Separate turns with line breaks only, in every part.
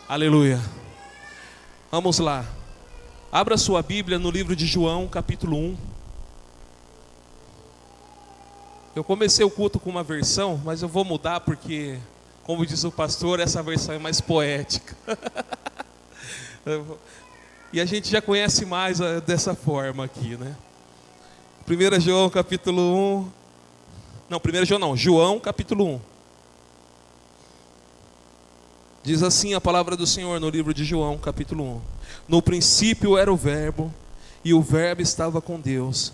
Aleluia. Vamos lá. Abra sua Bíblia no livro de João, capítulo 1. Eu comecei o culto com uma versão, mas eu vou mudar porque, como diz o pastor, essa versão é mais poética. E a gente já conhece mais dessa forma aqui, né? 1 João, capítulo 1. Não, 1 João não, João, capítulo 1. Diz assim a palavra do Senhor no livro de João, capítulo 1. No princípio era o Verbo, e o Verbo estava com Deus.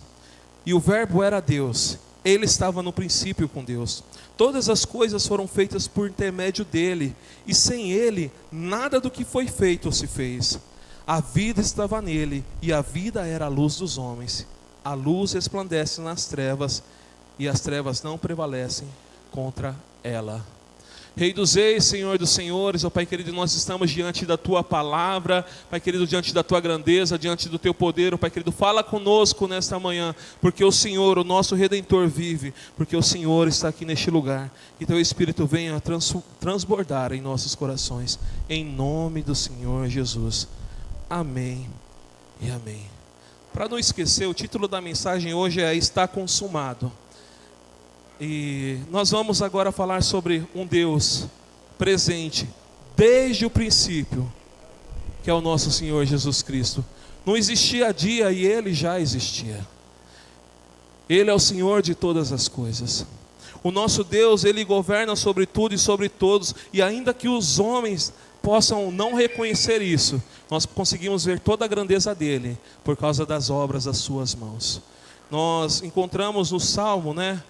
E o Verbo era Deus. Ele estava no princípio com Deus. Todas as coisas foram feitas por intermédio dele, e sem ele, nada do que foi feito se fez. A vida estava nele, e a vida era a luz dos homens. A luz resplandece nas trevas, e as trevas não prevalecem contra ela. Rei dos reis, Senhor dos senhores, ó Pai querido, nós estamos diante da Tua palavra, Pai querido, diante da Tua grandeza, diante do Teu poder, ó Pai querido, fala conosco nesta manhã, porque o Senhor, o nosso Redentor vive, porque o Senhor está aqui neste lugar, que Teu Espírito venha transbordar em nossos corações, em nome do Senhor Jesus, amém e amém. Para não esquecer, o título da mensagem hoje é Está Consumado. E nós vamos agora falar sobre um Deus presente desde o princípio, que é o nosso Senhor Jesus Cristo. Não existia dia e Ele já existia. Ele é o Senhor de todas as coisas. O nosso Deus, Ele governa sobre tudo e sobre todos. E ainda que os homens possam não reconhecer isso, nós conseguimos ver toda a grandeza dEle por causa das obras das suas mãos. Nós encontramos no Salmo, né?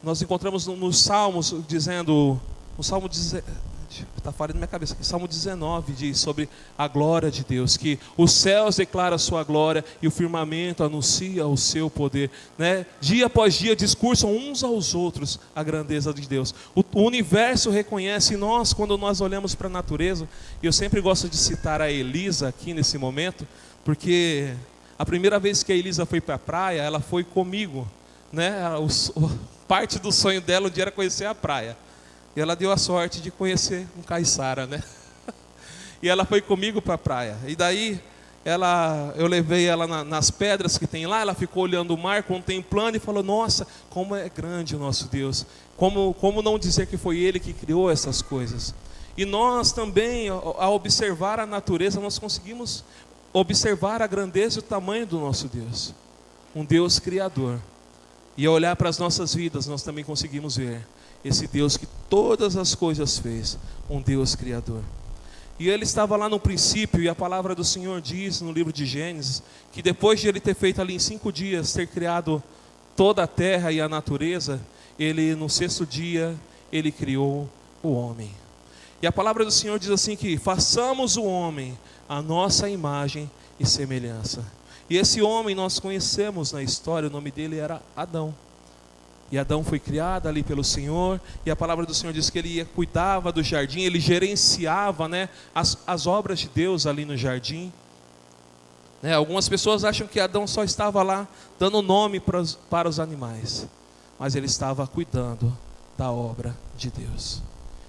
Nós encontramos nos Salmos dizendo, o Salmo está falando na minha cabeça aqui, Salmo 19 diz sobre a glória de Deus, que os céus declaram a sua glória e o firmamento anuncia o seu poder, né? Dia após dia discursam uns aos outros a grandeza de Deus. O universo reconhece, e nós, quando nós olhamos para a natureza, e eu sempre gosto de citar a Elisa aqui nesse momento, porque a primeira vez que a Elisa foi para a praia, ela foi comigo, né? Parte do sonho dela um dia era conhecer a praia. E ela deu a sorte de conhecer um caiçara, né? E ela foi comigo para a praia. E daí eu levei ela nas pedras que tem lá, ela ficou olhando o mar, contemplando e falou: nossa, como é grande o nosso Deus. Como não dizer que foi Ele que criou essas coisas. E nós também, ao observar a natureza, nós conseguimos observar a grandeza e o tamanho do nosso Deus. Um Deus criador. E ao olhar para as nossas vidas, nós também conseguimos ver esse Deus que todas as coisas fez, um Deus criador. E Ele estava lá no princípio, e a palavra do Senhor diz no livro de Gênesis, que depois de Ele ter feito ali em 5 dias, ter criado toda a terra e a natureza, Ele no 6º dia, Ele criou o homem. E a palavra do Senhor diz assim que façamos o homem a nossa imagem e semelhança. E esse homem nós conhecemos na história, o nome dele era Adão. E Adão foi criado ali pelo Senhor, e a palavra do Senhor diz que ele cuidava do jardim, ele gerenciava, né, as obras de Deus ali no jardim. Né, algumas pessoas acham que Adão só estava lá dando nome para os animais, mas ele estava cuidando da obra de Deus.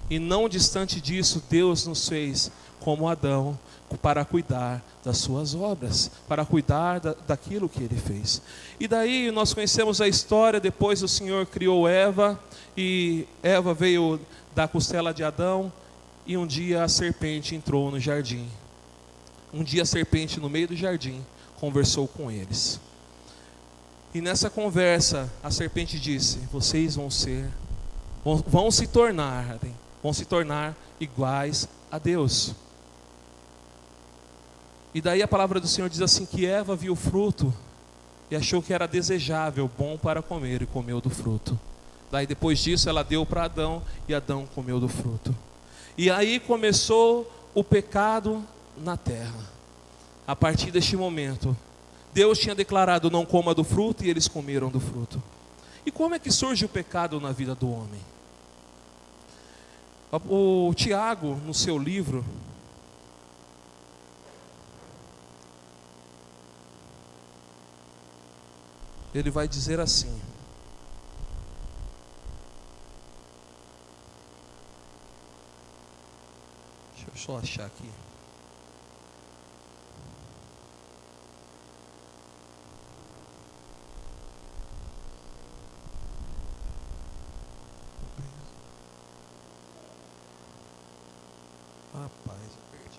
E não distante disso, Deus nos fez como Adão, para cuidar das suas obras, para cuidar daquilo que Ele fez. E daí nós conhecemos a história, depois o Senhor criou Eva, e Eva veio da costela de Adão, e um dia a serpente entrou no jardim. Um dia a serpente no meio do jardim conversou com eles. E nessa conversa a serpente disse: vocês vão se tornar iguais a Deus. E daí a palavra do Senhor diz assim que Eva viu o fruto e achou que era desejável, bom para comer, e comeu do fruto. Daí depois disso ela deu para Adão e Adão comeu do fruto. E aí começou o pecado na terra. A partir deste momento, Deus tinha declarado: não coma do fruto, e eles comeram do fruto. E como é que surge o pecado na vida do homem? O Tiago, no seu livro, ele vai dizer assim: Deixa eu só achar aqui. Rapaz, eu perdi.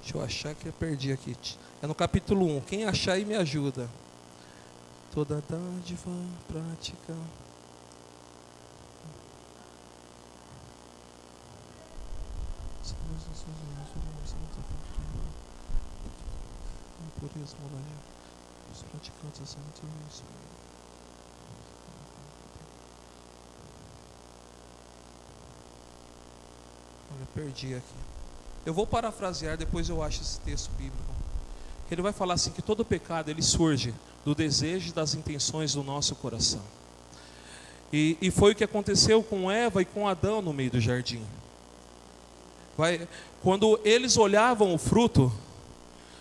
Deixa eu achar que eu perdi aqui. É no capítulo 1. Quem achar aí me ajuda. Toda dádiva, prática. Impureza, os praticantes santos. Olha, perdi aqui. Eu vou parafrasear, depois eu acho esse texto bíblico. Ele vai falar assim, que todo pecado ele surge do desejo e das intenções do nosso coração. E foi o que aconteceu com Eva e com Adão no meio do jardim. Quando eles olhavam o fruto,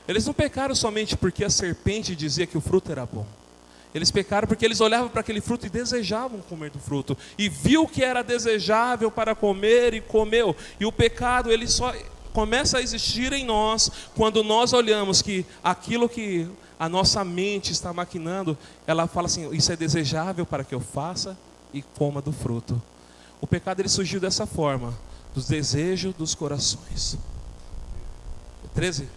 eles não pecaram somente porque a serpente dizia que o fruto era bom. Eles pecaram porque eles olhavam para aquele fruto e desejavam comer do fruto. E viu que era desejável para comer e comeu. E o pecado ele só começa a existir em nós quando nós olhamos que aquilo que a nossa mente está maquinando, ela fala assim, isso é desejável para que eu faça e coma do fruto. O pecado ele surgiu dessa forma, dos desejos dos corações. 13?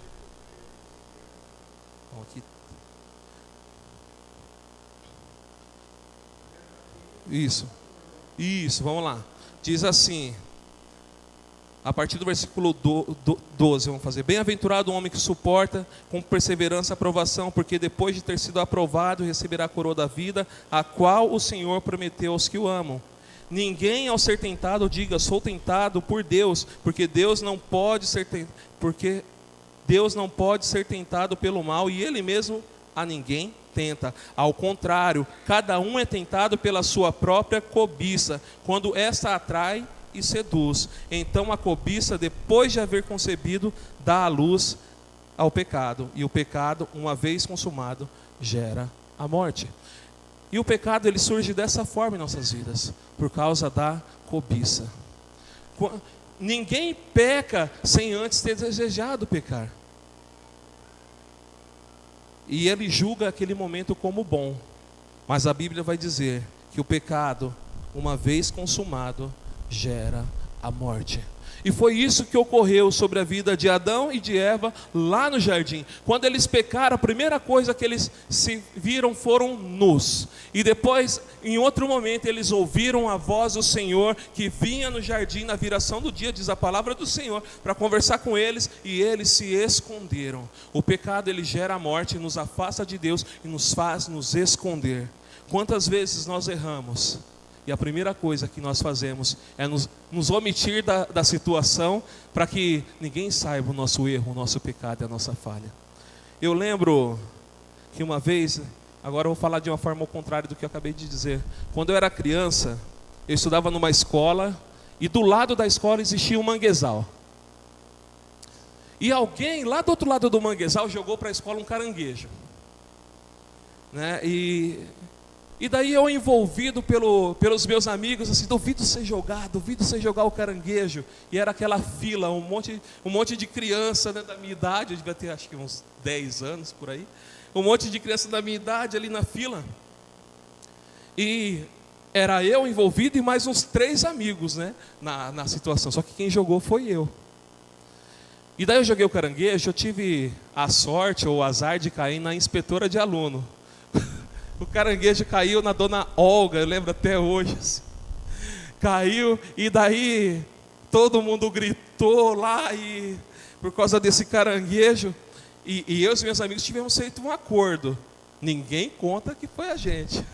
Aqui. Isso, vamos lá. Diz assim, a partir do versículo 12, vamos fazer. Bem-aventurado o homem que suporta com perseverança a aprovação, porque depois de ter sido aprovado, receberá a coroa da vida, a qual o Senhor prometeu aos que o amam. Ninguém ao ser tentado diga, sou tentado por Deus, porque Deus não pode ser tentado pelo mal, e Ele mesmo a ninguém tenta. Ao contrário, cada um é tentado pela sua própria cobiça, quando esta atrai e seduz. Então a cobiça, depois de haver concebido, dá à luz ao pecado. E o pecado, uma vez consumado, gera a morte. E o pecado ele surge dessa forma em nossas vidas, por causa da cobiça. Ninguém peca sem antes ter desejado pecar. E ele julga aquele momento como bom. Mas a Bíblia vai dizer que o pecado, uma vez consumado, gera a morte. E foi isso que ocorreu sobre a vida de Adão e de Eva lá no jardim. Quando eles pecaram, a primeira coisa que eles se viram foram nus. E depois, em outro momento, eles ouviram a voz do Senhor que vinha no jardim na viração do dia, diz a palavra do Senhor, para conversar com eles, e eles se esconderam. O pecado ele gera a morte, nos afasta de Deus e nos faz nos esconder. Quantas vezes nós erramos? E a primeira coisa que nós fazemos é nos omitir da situação para que ninguém saiba o nosso erro, o nosso pecado e a nossa falha. Eu lembro que uma vez, agora eu vou falar de uma forma ao contrário do que eu acabei de dizer. Quando eu era criança, eu estudava numa escola e do lado da escola existia um manguezal. E alguém lá do outro lado do manguezal jogou para a escola um caranguejo. Né? E daí eu envolvido pelos meus amigos, assim, duvido você jogar o caranguejo. E era aquela fila, um monte de criança, né, da minha idade, eu devia ter acho que uns 10 anos por aí. Um monte de criança da minha idade ali na fila. E era eu envolvido e mais uns 3 amigos, né, na situação. Só que quem jogou foi eu. E daí eu joguei o caranguejo, eu tive a sorte ou o azar de cair na inspetora de aluno. O caranguejo caiu na dona Olga, eu lembro até hoje. Assim. Caiu e daí todo mundo gritou lá e por causa desse caranguejo. E eu e os meus amigos tivemos feito um acordo. Ninguém conta que foi a gente.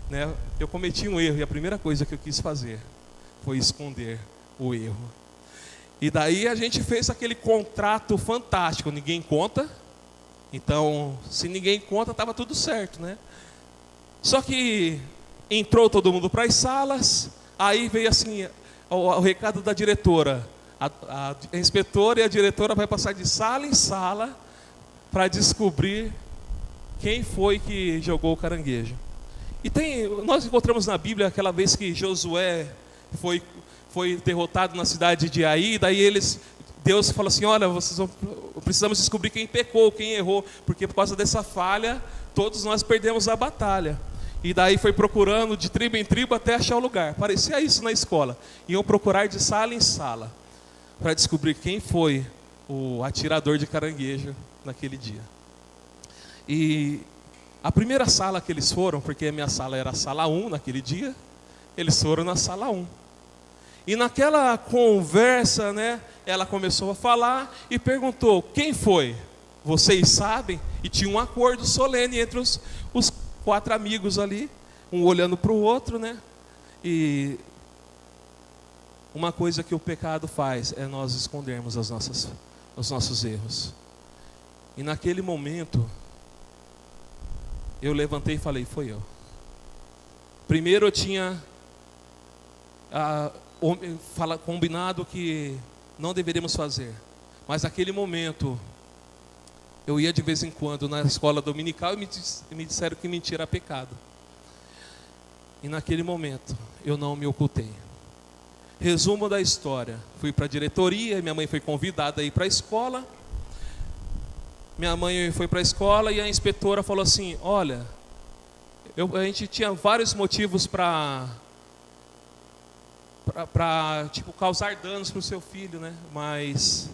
Né? Eu cometi um erro e a primeira coisa que eu quis fazer foi esconder o erro. E daí a gente fez aquele contrato fantástico, ninguém conta. Então, se ninguém conta, estava tudo certo, né? Só que entrou todo mundo para as salas, aí veio assim o recado da diretora. A inspetora e a diretora vai passar de sala em sala para descobrir quem foi que jogou o caranguejo. Nós encontramos na Bíblia aquela vez que Josué foi derrotado na cidade de Ai, daí Deus falou assim, olha, precisamos descobrir quem pecou, quem errou, porque por causa dessa falha, todos nós perdemos a batalha. E daí foi procurando de tribo em tribo até achar o lugar. Parecia isso na escola. Iam procurar de sala em sala, para descobrir quem foi o atirador de caranguejo naquele dia. E a primeira sala que eles foram, porque a minha sala era a sala 1 naquele dia, eles foram na sala 1. E naquela conversa, né, ela começou a falar e perguntou, quem foi? Vocês sabem? E tinha um acordo solene entre os 4 amigos ali, um olhando para o outro, né? E uma coisa que o pecado faz é nós escondermos os nossos erros. E naquele momento, eu levantei e falei, foi eu. Primeiro eu tinha combinado que não deveríamos fazer. Mas naquele momento, eu ia de vez em quando na escola dominical e me disseram que mentir era pecado. E naquele momento, eu não me ocultei. Resumo da história. Fui para a diretoria, minha mãe foi convidada a ir para a escola. Minha mãe foi para a escola e a inspetora falou assim, olha, a gente tinha vários motivos para causar danos para o seu filho, né? Mas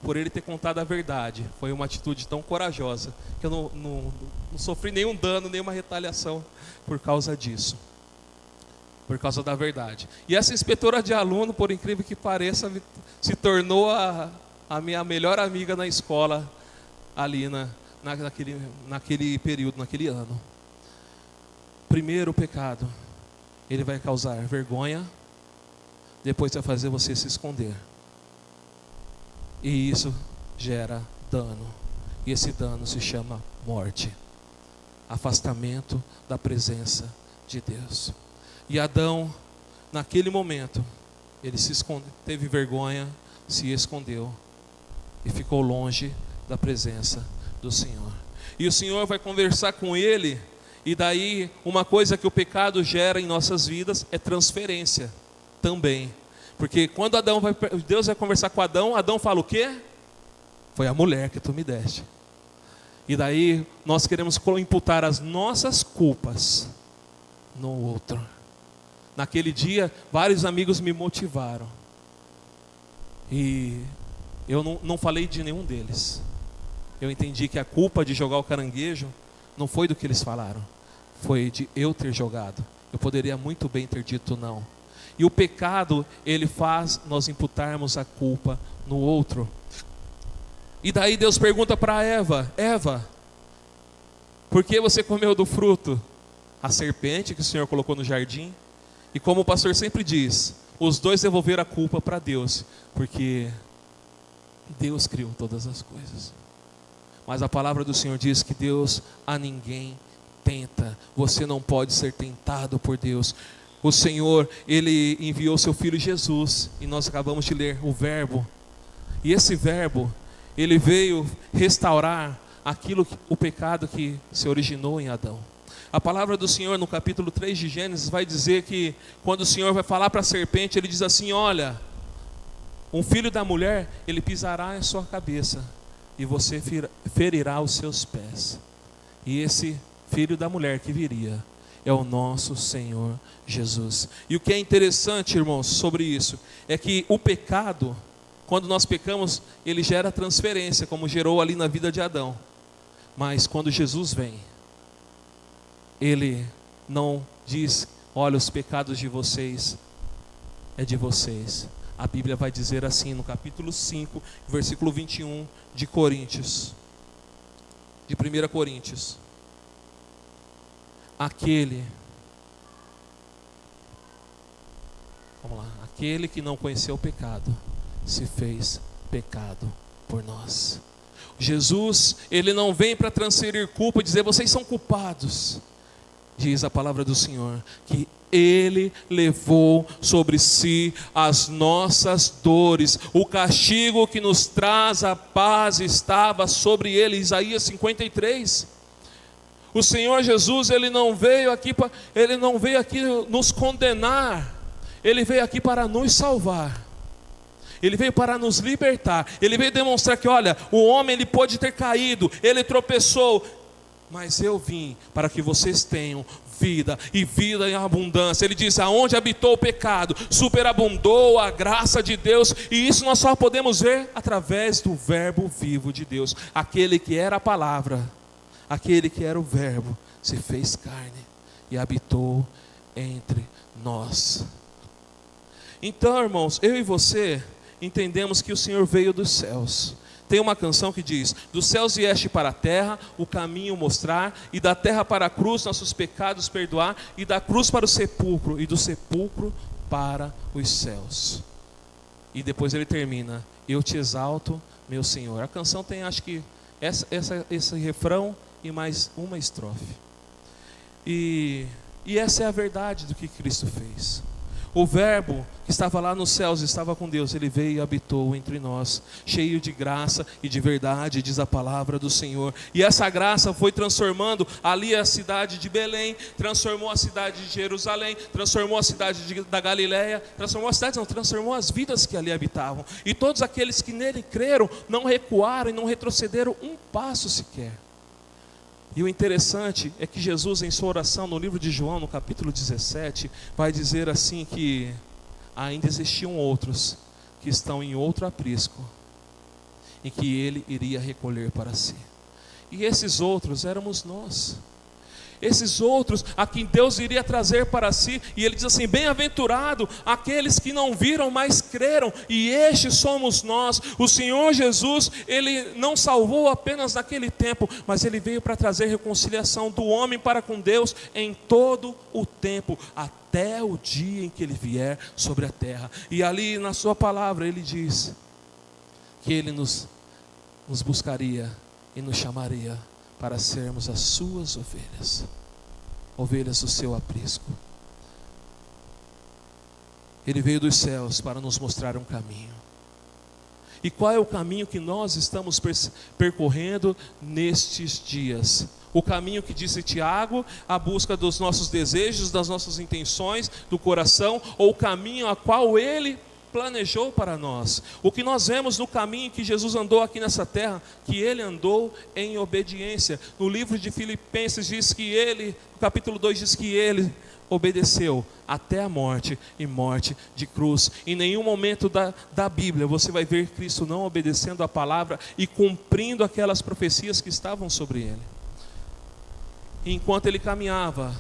por ele ter contado a verdade, foi uma atitude tão corajosa que eu não sofri nenhum dano, nenhuma retaliação por causa disso, por causa da verdade. E essa inspetora de aluno, por incrível que pareça, se tornou a minha melhor amiga na escola, ali naquele período, naquele ano. Primeiro, o pecado, ele vai causar vergonha, depois vai fazer você se esconder. E isso gera dano. E esse dano se chama morte. Afastamento da presença de Deus. E Adão, naquele momento, ele se esconde, teve vergonha, se escondeu e ficou longe da presença do Senhor. E o Senhor vai conversar com ele, e daí uma coisa que o pecado gera em nossas vidas é transferência também. Porque quando Deus vai conversar com Adão, Adão fala o quê? Foi a mulher que tu me deste. E daí nós queremos imputar as nossas culpas no outro. Naquele dia, vários amigos me motivaram. E eu não falei de nenhum deles. Eu entendi que a culpa de jogar o caranguejo não foi do que eles falaram. Foi de eu ter jogado. Eu poderia muito bem ter dito não. E o pecado, ele faz nós imputarmos a culpa no outro. E daí Deus pergunta para Eva, Eva, por que você comeu do fruto? A serpente que o Senhor colocou no jardim. E como o pastor sempre diz, os dois devolveram a culpa para Deus, porque Deus criou todas as coisas. Mas a palavra do Senhor diz que Deus a ninguém tenta. Você não pode ser tentado por Deus. O Senhor, Ele enviou seu Filho Jesus, e nós acabamos de ler o verbo. E esse verbo, Ele veio restaurar o pecado que se originou em Adão. A palavra do Senhor no capítulo 3 de Gênesis vai dizer que quando o Senhor vai falar para a serpente, Ele diz assim, olha, um filho da mulher, ele pisará em sua cabeça, e você ferirá os seus pés. E esse filho da mulher que viria é o nosso Senhor Jesus. E o que é interessante, irmãos, sobre isso, é que o pecado, quando nós pecamos, ele gera transferência, como gerou ali na vida de Adão. Mas quando Jesus vem, Ele não diz, olha, os pecados de vocês é de vocês. A Bíblia vai dizer assim, no capítulo 5, versículo 21 de Coríntios, de 1 Coríntios. Aquele que não conheceu o pecado, se fez pecado por nós. Jesus, Ele não vem para transferir culpa e dizer, vocês são culpados. Diz a palavra do Senhor, que Ele levou sobre si as nossas dores. O castigo que nos traz a paz estava sobre Ele. Isaías 53. O Senhor Jesus, Ele não veio aqui nos condenar, Ele veio aqui para nos salvar. Ele veio para nos libertar. Ele veio demonstrar que, olha, o homem ele pode ter caído, ele tropeçou, mas eu vim para que vocês tenham vida e vida em abundância. Ele diz: aonde habitou o pecado, superabundou a graça de Deus. E isso nós só podemos ver através do verbo vivo de Deus. Aquele que era a palavra, aquele que era o verbo, se fez carne e habitou entre nós. Então, irmãos, eu e você entendemos que o Senhor veio dos céus. Tem uma canção que diz: dos céus vieste para a terra, o caminho mostrar, e da terra para a cruz nossos pecados perdoar, e da cruz para o sepulcro, e do sepulcro para os céus. E depois ele termina: eu te exalto, meu Senhor. A canção tem, acho que, esse refrão e mais uma estrofe. E essa é a verdade do que Cristo fez. O verbo que estava lá nos céus, estava com Deus, ele veio e habitou entre nós, cheio de graça e de verdade, diz a palavra do Senhor. E essa graça foi transformando ali a cidade de Belém, transformou a cidade de Jerusalém, transformou a cidade da Galileia, transformou as vidas que ali habitavam. E todos aqueles que nele creram, não recuaram e não retrocederam um passo sequer. E o interessante é que Jesus, em sua oração no livro de João, no capítulo 17, vai dizer assim que ainda existiam outros que estão em outro aprisco, e que ele iria recolher para si. E esses outros éramos nós. Esses outros a quem Deus iria trazer para si. E ele diz assim: bem-aventurado aqueles que não viram, mas creram, e estes somos nós. O Senhor Jesus, ele não salvou apenas naquele tempo, mas ele veio para trazer reconciliação do homem para com Deus em todo o tempo, até o dia em que ele vier sobre a terra. E ali na sua palavra ele diz que ele nos buscaria e nos chamaria para sermos as suas ovelhas, ovelhas do seu aprisco. Ele veio dos céus para nos mostrar um caminho. E qual é o caminho que nós estamos percorrendo nestes dias? O caminho que disse Tiago, a busca dos nossos desejos, das nossas intenções, do coração, ou o caminho a qual ele planejou para nós? O que nós vemos no caminho que Jesus andou aqui nessa terra, que ele andou em obediência. No livro de Filipenses diz que ele, no capítulo 2 diz que ele obedeceu até a morte, e morte de cruz. Em nenhum momento da Bíblia você vai ver Cristo não obedecendo a palavra e cumprindo aquelas profecias que estavam sobre ele. E enquanto ele caminhava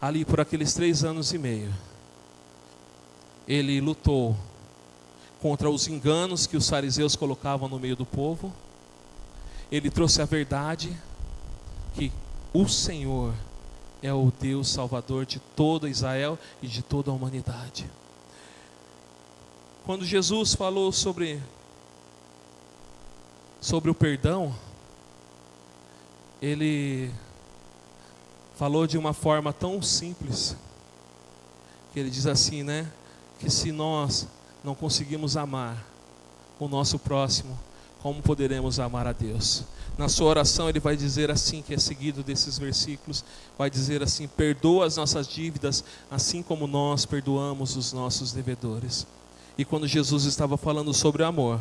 ali por aqueles 3 anos e meio, ele lutou contra os enganos que os fariseus colocavam no meio do povo. Ele trouxe a verdade que o Senhor é o Deus Salvador de toda Israel e de toda a humanidade. Quando Jesus falou sobre o perdão, ele falou de uma forma tão simples, que ele diz assim, né? Que se nós não conseguimos amar o nosso próximo, como poderemos amar a Deus? Na sua oração ele vai dizer assim, que é seguido desses versículos, vai dizer assim: perdoa as nossas dívidas, assim como nós perdoamos os nossos devedores. E quando Jesus estava falando sobre amor,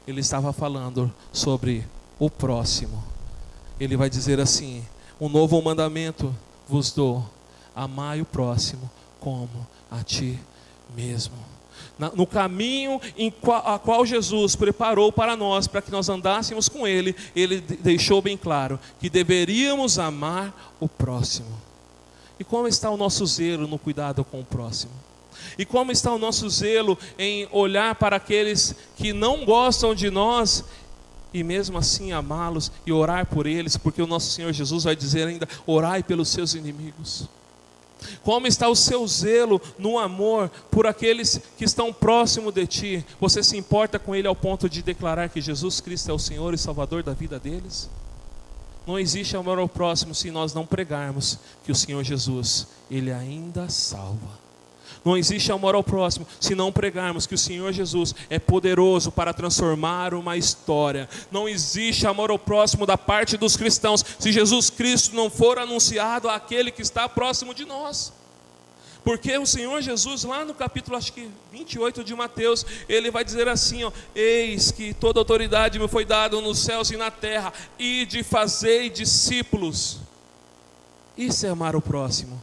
ele estava falando sobre o próximo. Ele vai dizer assim: um novo mandamento vos dou, amai o próximo como a ti mesmo. No caminho a qual Jesus preparou para nós, para que nós andássemos com Ele, Ele deixou bem claro que deveríamos amar o próximo. E como está o nosso zelo no cuidado com o próximo? E como está o nosso zelo em olhar para aqueles que não gostam de nós e mesmo assim amá-los e orar por eles? Porque o nosso Senhor Jesus vai dizer ainda: orai pelos seus inimigos. Como está o seu zelo no amor por aqueles que estão próximo de ti? Você se importa com ele ao ponto de declarar que Jesus Cristo é o Senhor e Salvador da vida deles? Não existe amor ao próximo se nós não pregarmos que o Senhor Jesus, Ele ainda salva. Não existe amor ao próximo se não pregarmos que o Senhor Jesus é poderoso para transformar uma história. Não existe amor ao próximo da parte dos cristãos se Jesus Cristo não for anunciado àquele que está próximo de nós. Porque o Senhor Jesus, lá no capítulo, acho que 28 de Mateus, ele vai dizer assim, ó: eis que toda autoridade me foi dada nos céus e na terra, ide fazei discípulos. Isso é amar o próximo.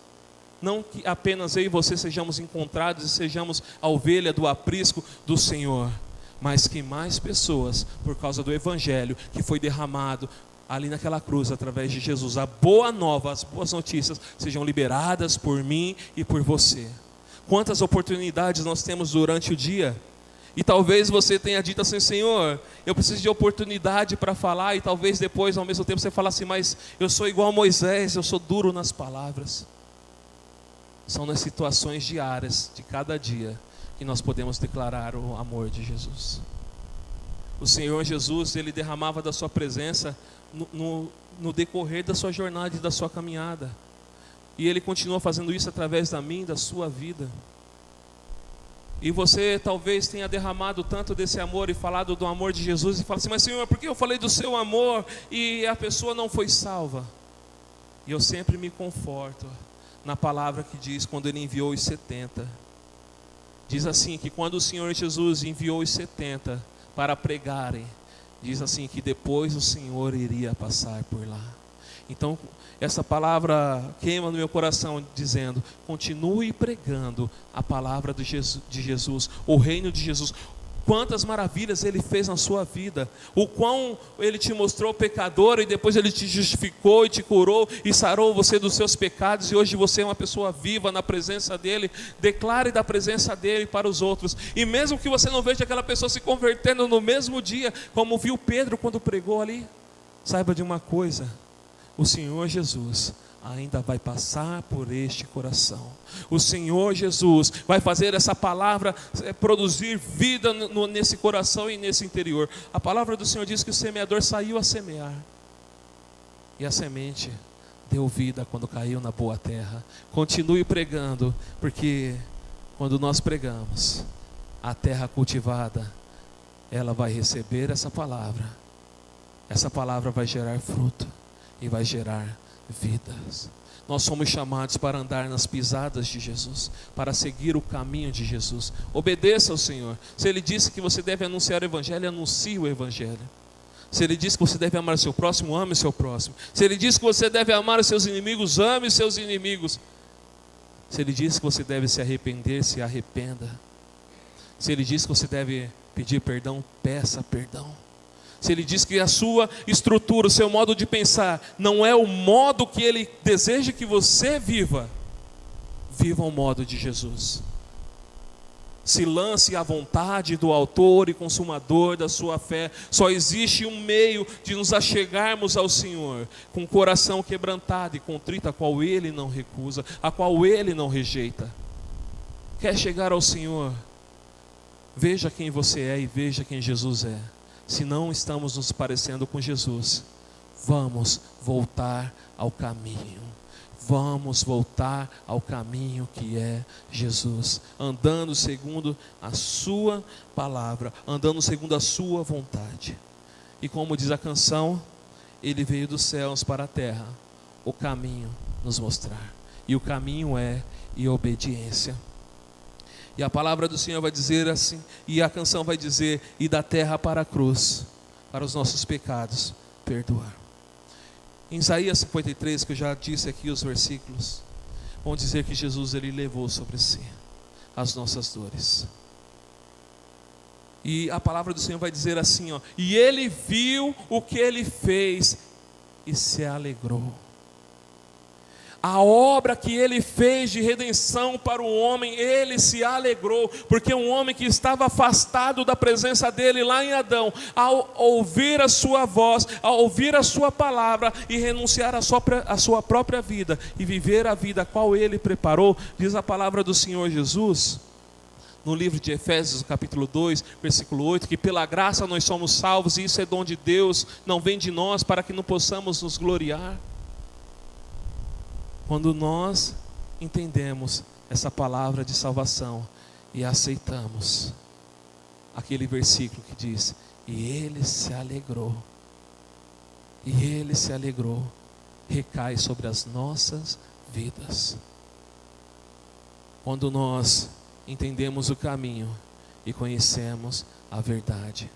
Não que apenas eu e você sejamos encontrados e sejamos a ovelha do aprisco do Senhor, mas que mais pessoas, por causa do Evangelho que foi derramado ali naquela cruz, através de Jesus, a boa nova, as boas notícias, sejam liberadas por mim e por você. Quantas oportunidades nós temos durante o dia, e talvez você tenha dito assim: Senhor, eu preciso de oportunidade para falar, e talvez depois, ao mesmo tempo, você fala assim: mas eu sou igual a Moisés, eu sou duro nas palavras. São nas situações diárias, de cada dia, que nós podemos declarar o amor de Jesus. O Senhor Jesus, ele derramava da sua presença no decorrer da sua jornada e da sua caminhada. E ele continua fazendo isso através da minha e da sua vida. E você talvez tenha derramado tanto desse amor e falado do amor de Jesus e fala assim: mas Senhor, por que eu falei do seu amor e a pessoa não foi salva? E eu sempre me conforto na palavra que diz, quando ele enviou os 70. Diz assim, que quando o Senhor Jesus enviou os 70 para pregarem, diz assim, que depois o Senhor iria passar por lá. Então, essa palavra queima no meu coração, dizendo: continue pregando a palavra de Jesus, o reino de Jesus. Quantas maravilhas ele fez na sua vida, o quão ele te mostrou pecador e depois ele te justificou e te curou e sarou você dos seus pecados, e hoje você é uma pessoa viva na presença dele. Declare da presença dele para os outros, e mesmo que você não veja aquela pessoa se convertendo no mesmo dia, como viu Pedro quando pregou ali, saiba de uma coisa: o Senhor Jesus ainda vai passar por este coração. O Senhor Jesus vai fazer essa palavra produzir vida nesse coração e nesse interior. A palavra do Senhor diz que o semeador saiu a semear, e a semente deu vida quando caiu na boa terra. Continue pregando, porque quando nós pregamos, a terra cultivada, ela vai receber essa palavra. Essa palavra vai gerar fruto e vai gerar vidas. Nós somos chamados para andar nas pisadas de Jesus, para seguir o caminho de Jesus. Obedeça ao Senhor. Se Ele disse que você deve anunciar o Evangelho, anuncie o Evangelho. Se Ele disse que você deve amar o seu próximo, ame o seu próximo. Se Ele disse que você deve amar os seus inimigos, ame os seus inimigos. Se Ele disse que você deve se arrepender, se arrependa. Se Ele disse que você deve pedir perdão, peça perdão. Se Ele diz que a sua estrutura, o seu modo de pensar não é o modo que Ele deseja que você viva, viva o modo de Jesus. Se lance à vontade do autor e consumador da sua fé. Só existe um meio de nos achegarmos ao Senhor, com o coração quebrantado e contrito, a qual Ele não recusa, a qual Ele não rejeita. Quer chegar ao Senhor? Veja quem você é e veja quem Jesus é. Se não estamos nos parecendo com Jesus, vamos voltar ao caminho. Vamos voltar ao caminho que é Jesus, andando segundo a sua palavra, andando segundo a sua vontade. E como diz a canção, Ele veio dos céus para a terra, o caminho nos mostrar. E o caminho é a obediência. E a palavra do Senhor vai dizer assim, e a canção vai dizer: e da terra para a cruz, para os nossos pecados perdoar. Em Isaías 53, que eu já disse aqui os versículos, vão dizer que Jesus, Ele levou sobre si as nossas dores. E a palavra do Senhor vai dizer assim, ó: e Ele viu o que Ele fez e se alegrou. A obra que Ele fez de redenção para o homem, Ele se alegrou, porque um homem que estava afastado da presença dEle lá em Adão, ao ouvir a sua voz, ao ouvir a sua palavra e renunciar à sua própria vida e viver a vida a qual Ele preparou, diz a palavra do Senhor Jesus, no livro de Efésios, capítulo 2, versículo 8, que pela graça nós somos salvos, e isso é dom de Deus, não vem de nós, para que não possamos nos gloriar. Quando nós entendemos essa palavra de salvação e aceitamos aquele versículo que diz: e ele se alegrou, recai sobre as nossas vidas. Quando nós entendemos o caminho e conhecemos a verdade.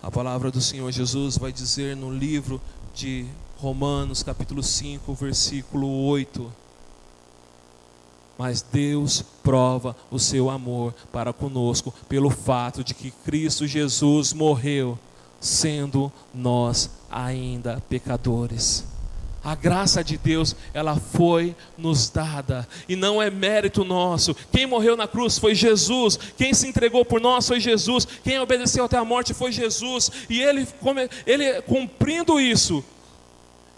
A palavra do Senhor Jesus vai dizer no livro de Romanos capítulo 5, versículo 8: mas Deus prova o seu amor para conosco pelo fato de que Cristo Jesus morreu, sendo nós ainda pecadores. A graça de Deus, ela foi nos dada, e não é mérito nosso. Quem morreu na cruz foi Jesus, quem se entregou por nós foi Jesus, quem obedeceu até a morte foi Jesus, e Ele cumprindo isso,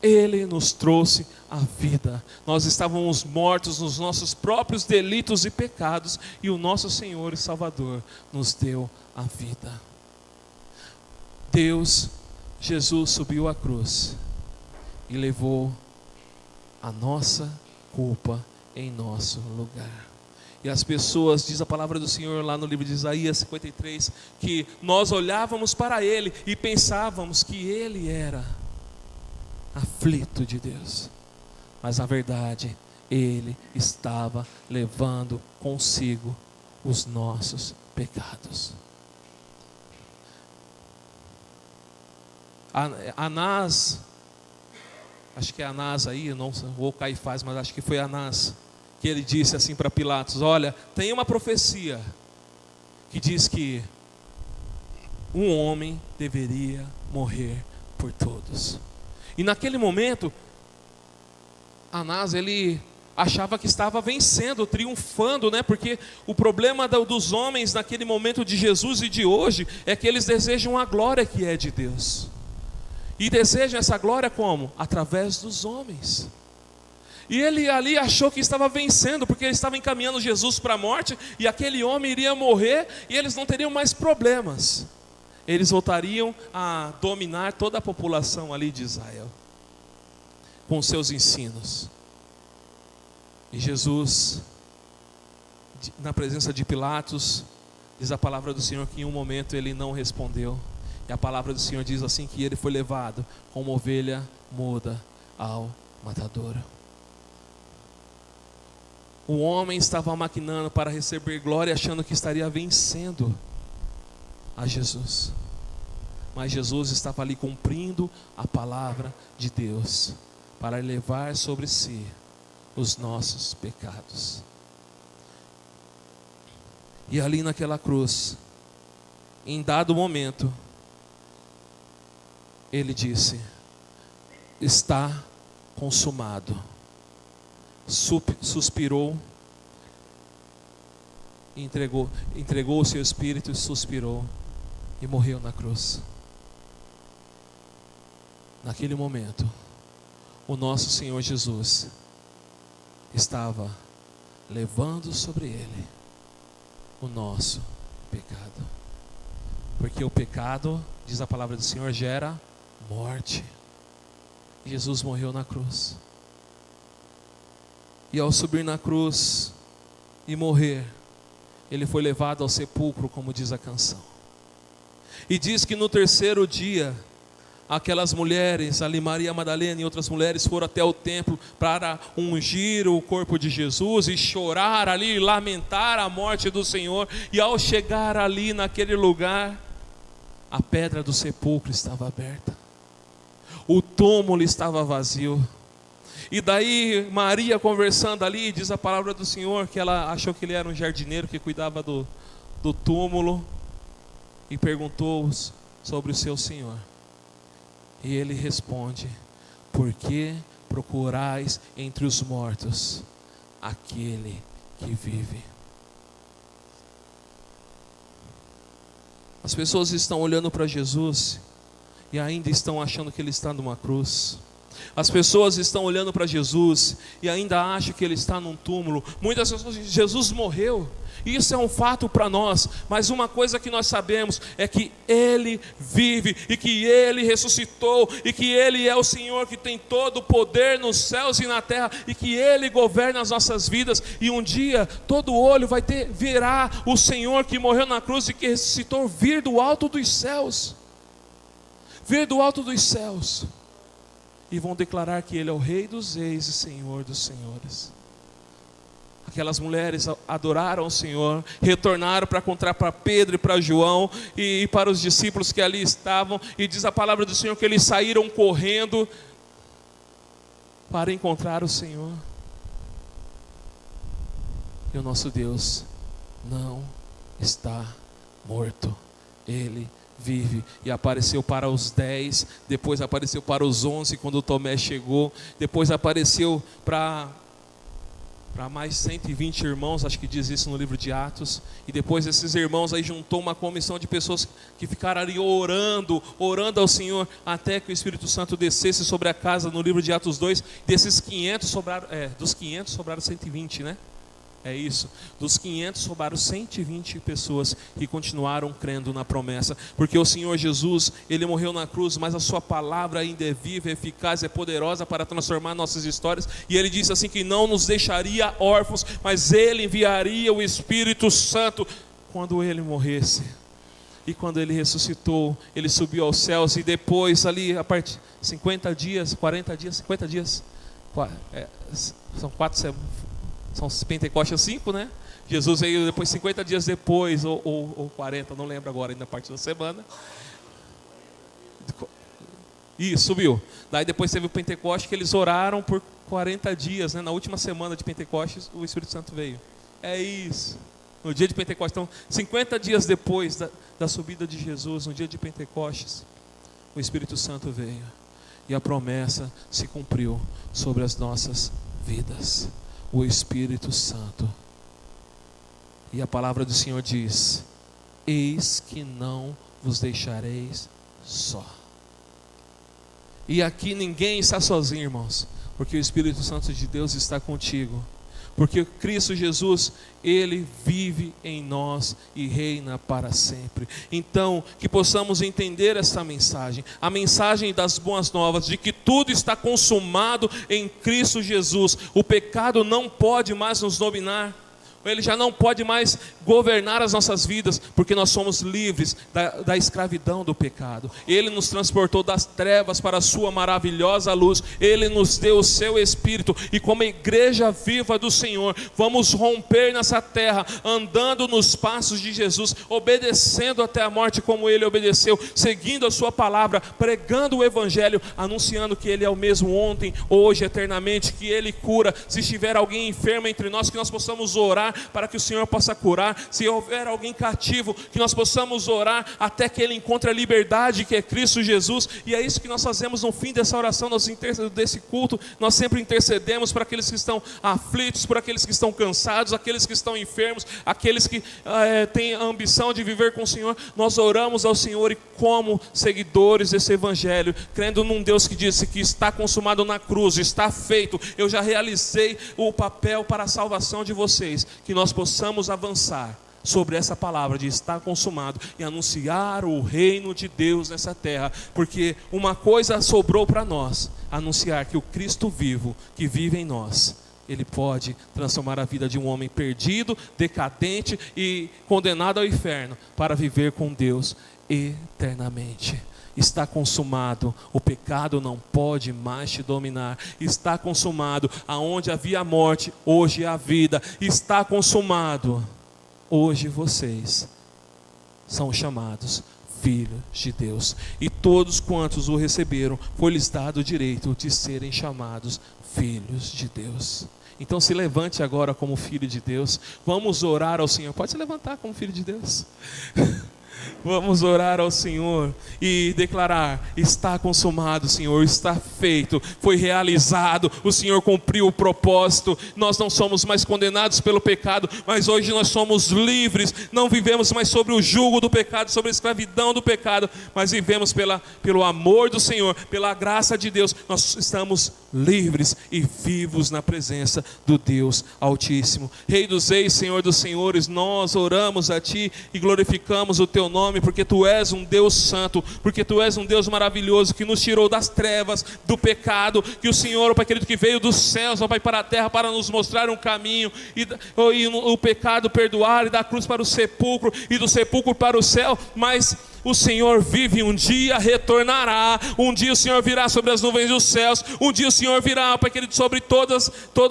Ele nos trouxe a vida. Nós estávamos mortos nos nossos próprios delitos e pecados, e o nosso Senhor e Salvador nos deu a vida. Jesus subiu à cruz e levou a nossa culpa em nosso lugar. E as pessoas, diz a palavra do Senhor lá no livro de Isaías 53, que nós olhávamos para Ele e pensávamos que Ele era aflito de Deus, mas na verdade Ele estava levando consigo os nossos pecados. Anás, acho que é Anás aí, não, ou Caifás, mas acho que foi Anás, que ele disse assim para Pilatos: olha, tem uma profecia que diz que um homem deveria morrer por todos. E naquele momento, Anás, ele achava que estava vencendo, triunfando, né? Porque o problema dos homens naquele momento de Jesus e de hoje é que eles desejam a glória que é de Deus. E desejam essa glória como? Através dos homens. E ele ali achou que estava vencendo, porque ele estava encaminhando Jesus para a morte, e aquele homem iria morrer, e eles não teriam mais problemas. Eles voltariam a dominar toda a população ali de Israel, com seus ensinos. E Jesus, na presença de Pilatos, diz a palavra do Senhor que em um momento ele não respondeu. E a palavra do Senhor diz assim que ele foi levado como ovelha muda ao matadouro. O homem estava maquinando para receber glória, achando que estaria vencendo a Jesus. Mas Jesus estava ali cumprindo a palavra de Deus, para levar sobre si os nossos pecados. E ali naquela cruz, em dado momento, Ele disse: está consumado. Suspirou, entregou o seu espírito e suspirou, e morreu na cruz. Naquele momento, o nosso Senhor Jesus estava levando sobre Ele o nosso pecado. Porque o pecado, diz a palavra do Senhor, gera morte. Jesus morreu na cruz. E ao subir na cruz e morrer, Ele foi levado ao sepulcro, como diz a canção. E diz que no terceiro dia, aquelas mulheres, ali Maria Madalena e outras mulheres, foram até o templo para ungir o corpo de Jesus e chorar ali, lamentar a morte do Senhor. E ao chegar ali naquele lugar, a pedra do sepulcro estava aberta, o túmulo estava vazio. E daí Maria conversando ali, diz a palavra do Senhor que ela achou que ele era um jardineiro que cuidava do túmulo, e perguntou sobre o seu Senhor. E ele responde: por que procurais entre os mortos aquele que vive? As pessoas estão olhando para Jesus e ainda estão achando que Ele está numa cruz. As pessoas estão olhando para Jesus e ainda acham que Ele está num túmulo. Muitas pessoas dizem: Jesus morreu. Isso é um fato para nós, mas uma coisa que nós sabemos é que Ele vive, e que Ele ressuscitou, e que Ele é o Senhor que tem todo o poder nos céus e na terra, e que Ele governa as nossas vidas, e um dia todo olho verá o Senhor que morreu na cruz e que ressuscitou vir do alto dos céus, e vão declarar que Ele é o Rei dos Reis e Senhor dos Senhores. Aquelas mulheres adoraram o Senhor, retornaram para contar para Pedro e para João e para os discípulos que ali estavam, e diz a palavra do Senhor que eles saíram correndo para encontrar o Senhor. E o nosso Deus não está morto, Ele vive. E apareceu para os 10, depois apareceu para os 11 quando Tomé chegou, depois apareceu para mais 120 irmãos, acho que diz isso no livro de Atos, e depois esses irmãos aí juntou uma comissão de pessoas que ficaram ali orando ao Senhor, até que o Espírito Santo descesse sobre a casa, no livro de Atos 2, desses 500 sobraram, dos 500 sobraram 120, né? É isso, dos 500 sobraram 120 pessoas que continuaram crendo na promessa, porque o Senhor Jesus, Ele morreu na cruz, mas a sua palavra ainda é viva, é eficaz, é poderosa para transformar nossas histórias, e Ele disse assim que não nos deixaria órfãos, mas Ele enviaria o Espírito Santo quando Ele morresse. E quando Ele ressuscitou, Ele subiu aos céus, e depois ali, a partir de 50 dias, 40 dias, 50 dias, são 4 semanas, são Pentecostes 5, né? Jesus veio depois, 50 dias depois, ou 40, não lembro agora, ainda a parte da semana. Isso, subiu. Daí depois teve o Pentecostes, que eles oraram por 40 dias, né? Na última semana de Pentecostes, o Espírito Santo veio. É isso. No dia de Pentecostes. Então, 50 dias depois da subida de Jesus, no dia de Pentecostes, o Espírito Santo veio. E a promessa se cumpriu sobre as nossas vidas. O Espírito Santo. E a palavra do Senhor diz: eis que não vos deixareis só. E aqui ninguém está sozinho, irmãos, porque o Espírito Santo de Deus está contigo. Porque Cristo Jesus, Ele vive em nós e reina para sempre. Então, que possamos entender essa mensagem, a mensagem das boas novas, de que tudo está consumado em Cristo Jesus. O pecado não pode mais nos dominar. Ele já não pode mais governar as nossas vidas, porque nós somos livres da escravidão do pecado. Ele nos transportou das trevas para a sua maravilhosa luz. Ele nos deu o seu Espírito, e como igreja viva do Senhor, vamos romper nessa terra, andando nos passos de Jesus, obedecendo até a morte como Ele obedeceu, seguindo a sua palavra, pregando o Evangelho, anunciando que Ele é o mesmo ontem, hoje, eternamente, que Ele cura. Se estiver alguém enfermo entre nós, que nós possamos orar para que o Senhor possa curar. Se houver alguém cativo, que nós possamos orar até que ele encontre a liberdade que é Cristo Jesus. E é isso que nós fazemos no fim dessa oração, desse culto. Nós sempre intercedemos para aqueles que estão aflitos, por aqueles que estão cansados, aqueles que estão enfermos, aqueles que têm a ambição de viver com o Senhor. Nós oramos ao Senhor, e como seguidores desse Evangelho, crendo num Deus que disse que está consumado na cruz, está feito, eu já realizei o papel para a salvação de vocês. Que nós possamos avançar sobre essa palavra de estar consumado e anunciar o reino de Deus nessa terra, porque uma coisa sobrou para nós: anunciar que o Cristo vivo, que vive em nós, Ele pode transformar a vida de um homem perdido, decadente e condenado ao inferno, para viver com Deus eternamente. Está consumado, o pecado não pode mais te dominar. Está consumado, aonde havia morte, hoje há vida. Está consumado, hoje vocês são chamados filhos de Deus, e todos quantos o receberam, foi-lhes dado o direito de serem chamados filhos de Deus. Então se levante agora como filho de Deus, vamos orar ao Senhor. Pode se levantar como filho de Deus. Vamos orar ao Senhor e declarar: está consumado, Senhor, está feito, foi realizado, o Senhor cumpriu o propósito. Nós não somos mais condenados pelo pecado, mas hoje nós somos livres, não vivemos mais sobre o jugo do pecado, sobre a escravidão do pecado, mas vivemos pelo amor do Senhor, pela graça de Deus. Nós estamos livres e vivos na presença do Deus Altíssimo. Rei dos reis, Senhor dos senhores, nós oramos a Ti e glorificamos o Teu nome, porque Tu és um Deus santo, porque Tu és um Deus maravilhoso, que nos tirou das trevas, do pecado, que o Senhor, ó Pai querido, que veio dos céus, ó Pai, para a terra, para nos mostrar um caminho, e o pecado perdoar, e da cruz para o sepulcro, e do sepulcro para o céu. Mas o Senhor vive, um dia retornará, um dia o Senhor virá sobre as nuvens dos céus, um dia o Senhor virá, Pai querido, sobre toda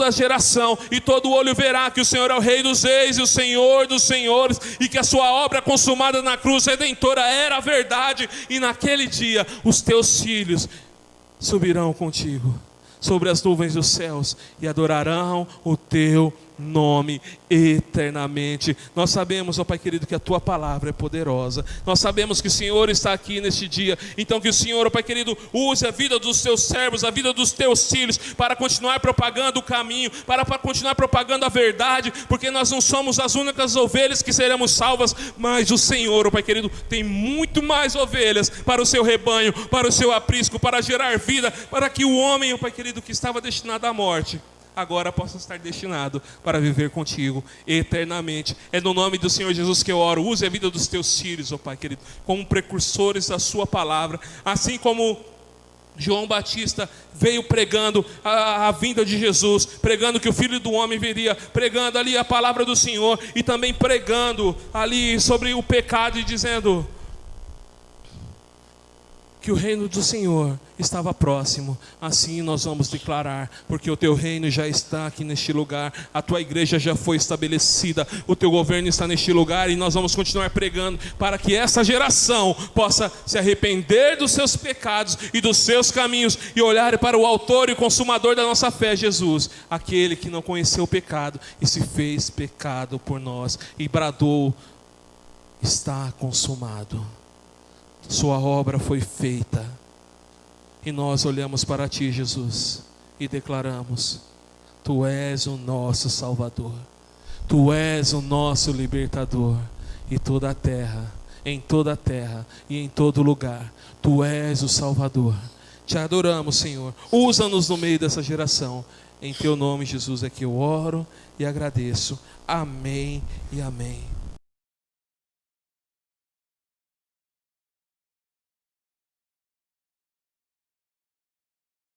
a geração, e todo olho verá que o Senhor é o Rei dos reis e o Senhor dos senhores, e que a sua obra consumada na cruz redentora era a verdade. E naquele dia os teus filhos subirão contigo sobre as nuvens dos céus e adorarão o teu nome eternamente. Nós sabemos, ó Pai querido, que a Tua palavra é poderosa. Nós sabemos que o Senhor está aqui neste dia. Então que o Senhor, ó Pai querido, use a vida dos Teus servos, a vida dos Teus filhos, para continuar propagando o caminho, para continuar propagando a verdade, porque nós não somos as únicas ovelhas que seremos salvas, mas o Senhor, ó Pai querido, tem muito mais ovelhas para o seu rebanho, para o seu aprisco, para gerar vida, para que o homem, ó Pai querido, que estava destinado à morte, agora possa estar destinado para viver contigo eternamente. É no nome do Senhor Jesus que eu oro. Use a vida dos teus filhos, ó Pai querido, como precursores da sua palavra, assim como João Batista veio pregando a vinda de Jesus, pregando que o Filho do Homem viria, pregando ali a palavra do Senhor, e também pregando ali sobre o pecado e dizendo que o reino do Senhor estava próximo. Assim nós vamos declarar, porque o Teu reino já está aqui neste lugar, a Tua igreja já foi estabelecida, o Teu governo está neste lugar, e nós vamos continuar pregando para que essa geração possa se arrepender dos seus pecados e dos seus caminhos e olhar para o autor e consumador da nossa fé, Jesus, aquele que não conheceu o pecado e se fez pecado por nós e bradou: está consumado. Sua obra foi feita. E nós olhamos para Ti, Jesus, e declaramos: Tu és o nosso Salvador, Tu és o nosso libertador. E toda a terra, em toda a terra e em todo lugar, Tu és o Salvador. Te adoramos, Senhor. Usa-nos no meio dessa geração. Em Teu nome, Jesus, é que eu oro e agradeço. Amém e amém.